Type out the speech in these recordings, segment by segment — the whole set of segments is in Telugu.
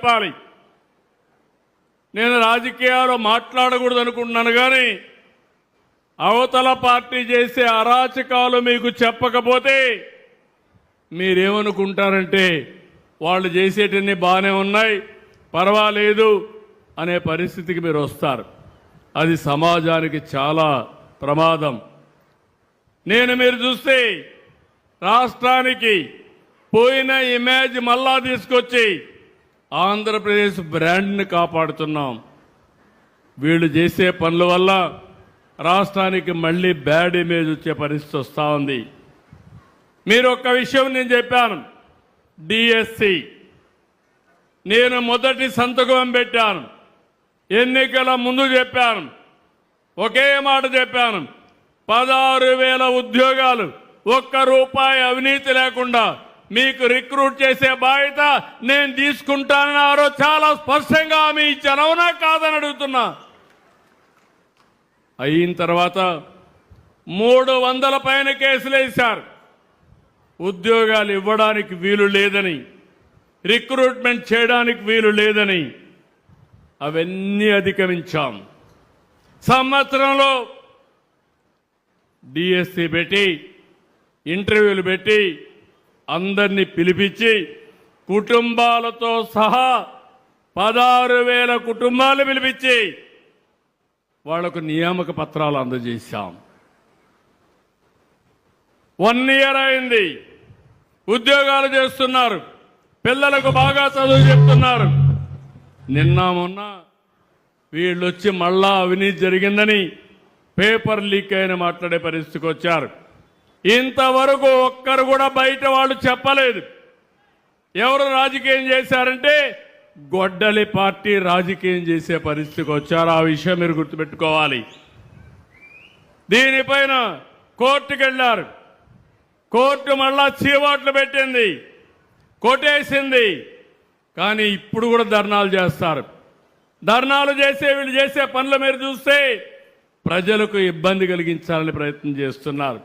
చెప్పాలి. నేను రాజకీయాలు మాట్లాడకూడదు అనుకుంటున్నాను, కానీ అవతల పార్టీ చేసే అరాచకాలు మీకు చెప్పకపోతే మీరేమనుకుంటారంటే వాళ్ళు చేసేటన్ని బాగానే ఉన్నాయి, పర్వాలేదు అనే పరిస్థితికి మీరు వస్తారు. అది సమాజానికి చాలా ప్రమాదం. మీరు చూస్తే రాష్ట్రానికి పోయిన ఇమేజ్ మళ్ళా తీసుకొచ్చి ఆంధ్రప్రదేశ్ బ్రాండ్ని కాపాడుతున్నాం. వీళ్ళు చేసే పనుల వల్ల రాష్ట్రానికి మళ్ళీ బ్యాడ్ ఇమేజ్ వచ్చే పరిస్థితి వస్తూ ఉంది. మీరు ఒక్క విషయం నేను చెప్పాను, డిఎస్సి నేను మొదటి సంతకం పెట్టాను, ఎన్నికల ముందు చెప్పాను, ఒకే మాట చెప్పాను, 16,000 ఉద్యోగాలు, ₹1 అవినీతి లేకుండా మీకు రిక్రూట్ చేసే బాధ్యత నేను తీసుకుంటానన్నారో చాలా స్పష్టంగా హామీ ఇచ్చాను. అవునా కాదని అడుగుతున్నా. అయిన తర్వాత 300 పైన కేసులు వేశారు. ఉద్యోగాలు ఇవ్వడానికి వీలు లేదని, రిక్రూట్మెంట్ చేయడానికి వీలు లేదని అవన్నీ అధిగమించాం. సంవత్సరంలో డిఎస్సి పెట్టి ఇంటర్వ్యూలు పెట్టి అందరినీ పిలిపించి కుటుంబాలతో సహా 16,000 కుటుంబాలు పిలిపించి వాళ్లకు నియామక పత్రాలు అందజేశాం. 1 ఇయర్ అయింది, ఉద్యోగాలు చేస్తున్నారు, పిల్లలకు బాగా చదువు చెప్తున్నారు. నిన్న మొన్న వీళ్ళు వచ్చి మళ్ళా అవినీతి జరిగిందని పేపర్ లీక్ అయిన మాట్లాడే పరిస్థితికి వచ్చారు. ఇంతవరకు ఒక్కరు కూడా బయట వాళ్ళు చెప్పలేదు. ఎవరు రాజకీయం చేశారంటే గొడ్డలి పార్టీ రాజకీయం చేసే పరిస్థితికి వచ్చారు. ఆ విషయం మీరు గుర్తుపెట్టుకోవాలి. దీనిపైన కోర్టుకు వెళ్ళారు. కోర్టు మళ్ళా చీవాట్లు పెట్టింది, కొట్టేసింది. కానీ ఇప్పుడు కూడా ధర్నాలు చేస్తారు. ధర్నాలు చేసే వీళ్ళు చేసే పనులు మీరు చూస్తే ప్రజలకు ఇబ్బంది కలిగించాలని ప్రయత్నం చేస్తున్నారు.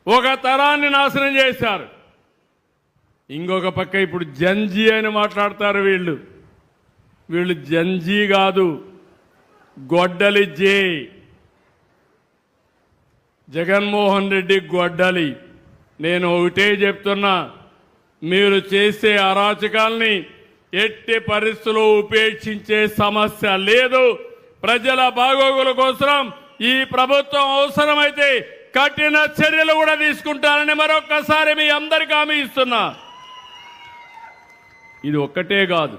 ఒక తరాన్ని నాశనం చేశారు. ఇంకొక పక్క ఇప్పుడు జంజీ అని మాట్లాడతారు. వీళ్ళు జంజీ కాదు, గొడ్డలి జే. జగన్మోహన్ రెడ్డి గొడ్డలి. నేను ఒకటే చెప్తున్నా, మీరు చేసే అరాచకాల్ని ఎట్టి పరిస్థితుల్లో ఉపేక్షించే సమస్య లేదు. ప్రజల బాగోగుల కోసం ఈ ప్రభుత్వం అవసరమైతే కఠిన చర్యలు కూడా తీసుకుంటారని మరొక్కసారి మీ అందరికీ హామీ ఇస్తున్నా. ఇది ఒక్కటే కాదు,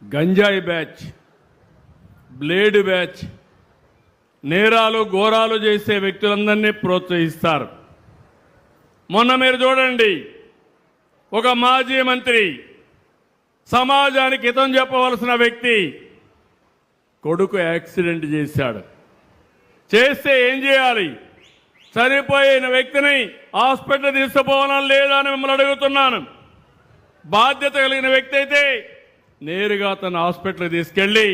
గంజాయి బ్యాచ్, బ్లేడ్ బ్యాచ్, నేరాలు ఘోరాలు చేసే వ్యక్తులందరినీ ప్రోత్సహిస్తారు. మొన్న మీరు చూడండి, ఒక మాజీ మంత్రి, సమాజానికి హితం చెప్పవలసిన వ్యక్తి కొడుకు యాక్సిడెంట్ చేశాడు. చేస్తే ఏం చేయాలి? చనిపోయిన వ్యక్తిని హాస్పిటల్ తీసుకుపోవాలని లేదా అని మిమ్మల్ని అడుగుతున్నాను. బాధ్యత కలిగిన వ్యక్తి అయితే నేరుగా తన హాస్పిటల్కి తీసుకెళ్ళి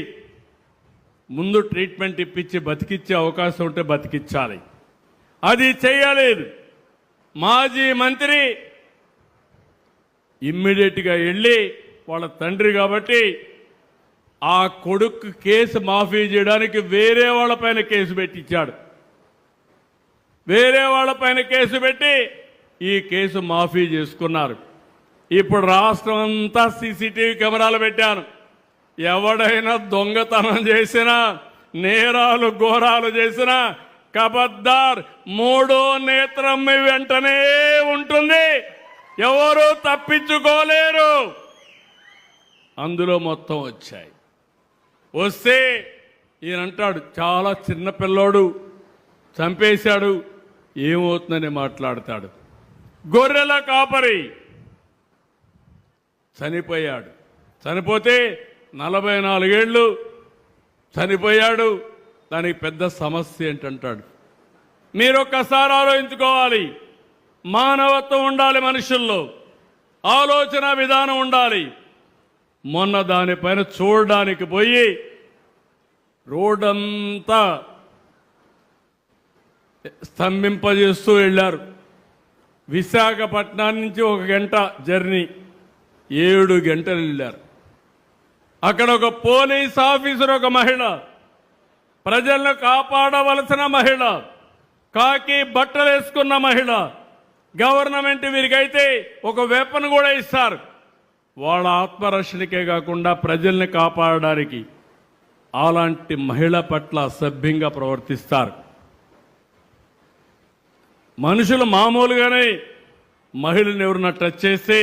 ముందు ట్రీట్మెంట్ ఇప్పించి బతికిచ్చే అవకాశం ఉంటే బతికించాలి. అది చేయలేదు. మాజీ మంత్రి ఇమ్మీడియట్గా వెళ్ళి వాళ్ళ తండ్రి కాబట్టి ఆ కొడుకు కేసు మాఫీ చేయడానికి వేరే వాళ్ళపైన కేసు పెట్టించాడు. వేరే వాళ్ళపైన కేసు పెట్టి ఈ కేసు మాఫీ చేసుకున్నారు. ఇప్పుడు రాష్ట్రం అంతా సీసీటీవీ కెమెరాలు పెట్టాను. ఎవడైనా దొంగతనం చేసినా, నేరాలు ఘోరాలు చేసినా కబద్దార్, 3వ నేత్రం మీ వెంటనే ఉంటుంది. ఎవరు తప్పించుకోలేరు. అందులో మొత్తం వచ్చాయి. వస్తే ఈయనంటాడు చాలా చిన్న పిల్లోడు చంపేశాడు, ఏమవుతుందని మాట్లాడతాడు. గొర్రెల కాపరి చనిపోయాడు. చనిపోతే 44 ఏళ్ళు చనిపోయాడు. దానికి పెద్ద సమస్య ఏంటంటాడు. మీరు ఒక్కసారి ఆలోచించుకోవాలి. మానవత్వం ఉండాలి, మనుషుల్లో ఆలోచన విధానం ఉండాలి. మొన్న దానిపైన చూడడానికి పోయి రోడ్డంతా స్తంభింపజేస్తూ వెళ్ళారు. విశాఖపట్నం నుంచి 1 గంట జర్నీ. 7 గంటలు వెళ్ళారు. అక్కడ ఒక పోలీస్ ఆఫీసర్, ఒక మహిళ, ప్రజలను కాపాడవలసిన మహిళ, కాకి బట్టలు వేసుకున్న మహిళ, గవర్నమెంట్ వీరికైతే ఒక వెపన్ కూడా ఇస్తారు. వాళ్ళ ఆత్మరక్షణకే కాకుండా ప్రజల్ని కాపాడడానికి అలాంటి మహిళ పట్ల అసభ్యంగా ప్రవర్తిస్తారు. మనుషులు మామూలుగానే మహిళని ఎవరన్నా టచ్ చేస్తే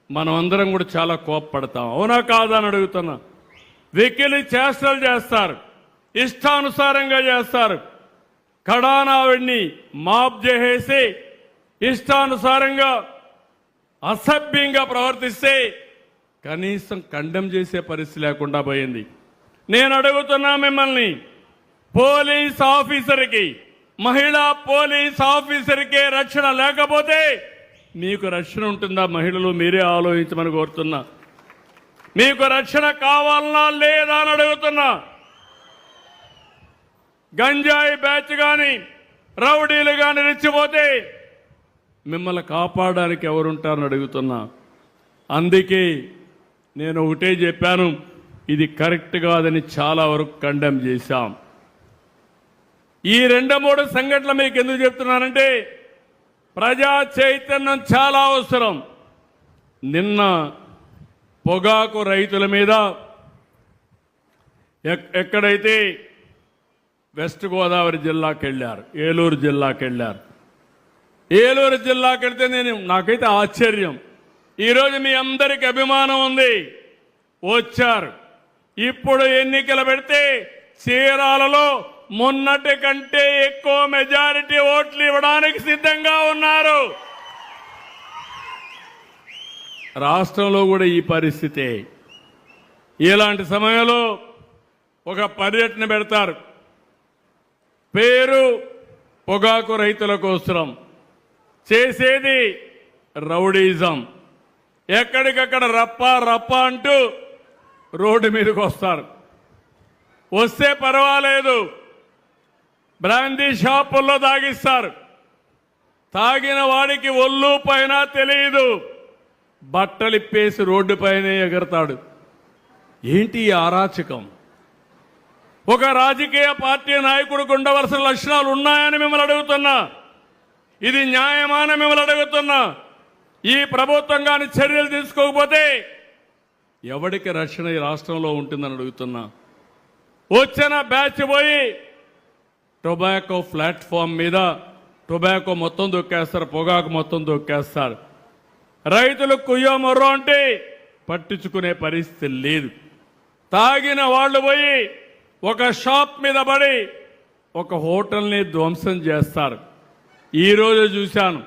మనం అందరం కూడా చాలా కోప్పడతాం. అవునా కాదా అని అడుగుతున్నా. వెకిలి చేష్టలు చేస్తారు, ఇష్టానుసారంగా చేస్తారు. కడానావిడిని మాప్ చేసేసి ఇష్టానుసారంగా అసభ్యంగా ప్రవర్తిస్తే కనీసం కండెం చేసే పరిస్థితి లేకుండా పోయింది. నేను అడుగుతున్నా మిమ్మల్ని, పోలీస్ ఆఫీసర్కి, మహిళా పోలీస్ ఆఫీసర్కే రక్షణ లేకపోతే మీకు రక్షణ ఉంటుందా? మహిళలు మీరే ఆలోచించమని కోరుతున్నా. మీకు రక్షణ కావాలన్నా లేదా అని అడుగుతున్నా. గంజాయి బ్యాచ్ కానీ రౌడీలు కానీ రెచ్చిపోతే మిమ్మల్ని కాపాడడానికి ఎవరుంటారని అడుగుతున్నా. అందుకే నేను ఒకటే చెప్పాను, ఇది కరెక్ట్ కాదని చాలా వరకు కండెమ్ చేశాం. ఈ 2-3 సంఘటనలు మీకు ఎందుకు చెప్తున్నానంటే ప్రజా చైతన్యం చాలా అవసరం. నిన్న పొగాకు రైతుల మీద ఎక్కడైతే వెస్ట్ గోదావరి జిల్లాకి వెళ్ళారు, ఏలూరు జిల్లాకి వెళ్ళారు. ఏలూరు జిల్లాకి వెళ్తే నాకైతే ఆశ్చర్యం. ఈరోజు మీ అందరికి అభిమానం ఉంది, వచ్చారు. ఇప్పుడు ఎన్నికలు పెడితే చీరాలలో మొన్నటి కంటే ఎక్కువ మెజారిటీ ఓట్లు ఇవ్వడానికి సిద్ధంగా ఉన్నారు. రాష్ట్రంలో కూడా ఈ పరిస్థితే. ఇలాంటి సమయంలో ఒక పర్యటన పెడతారు, పేరు పొగాకు రైతుల కోసం, చేసేది రౌడీజం. ఎక్కడికక్కడ రప్ప రప్ప అంటూ రోడ్డు మీదకి వస్తారు. వస్తే పర్వాలేదు, బ్రాందీ షాపుల్లో తాగిస్తారు. తాగిన వాడికి ఒళ్ళు పైన తెలియదు, బట్టలిప్పేసి రోడ్డు పైనే ఎగరతాడు. ఏంటి ఈ అరాచకం? ఒక రాజకీయ పార్టీ నాయకుడికి ఉండవలసిన లక్షణాలు ఉన్నాయని మిమ్మల్ని అడుగుతున్నా. ఇది న్యాయమాన మిమ్మల్ని అడుగుతున్నా. ఈ ప్రభుత్వం కానీ చర్యలు తీసుకోకపోతే ఎవరికి రక్షణ ఈ రాష్ట్రంలో ఉంటుందని అడుగుతున్నా. వచ్చిన బ్యాచ్ పోయి టొబాకో ప్లాట్ఫామ్ మీద టొబాకో మొత్తం దొక్కేస్తారు, పొగాకు మొత్తం దొక్కేస్తారు. రైతులు కుయ్యో మొర్రో అంటే పట్టించుకునే పరిస్థితి లేదు. తాగిన వాళ్ళు పోయి ఒక షాప్ మీద పడి ఒక హోటల్ని ధ్వంసం చేస్తారు. ఈరోజు చూశాను,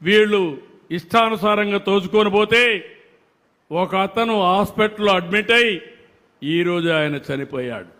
వీళ్ళు ఇష్టానుసారంగా తోచుకొని పోతే ఒక అతను హాస్పిటల్లో అడ్మిట్ అయి ఈరోజు ఆయన చనిపోయాడు.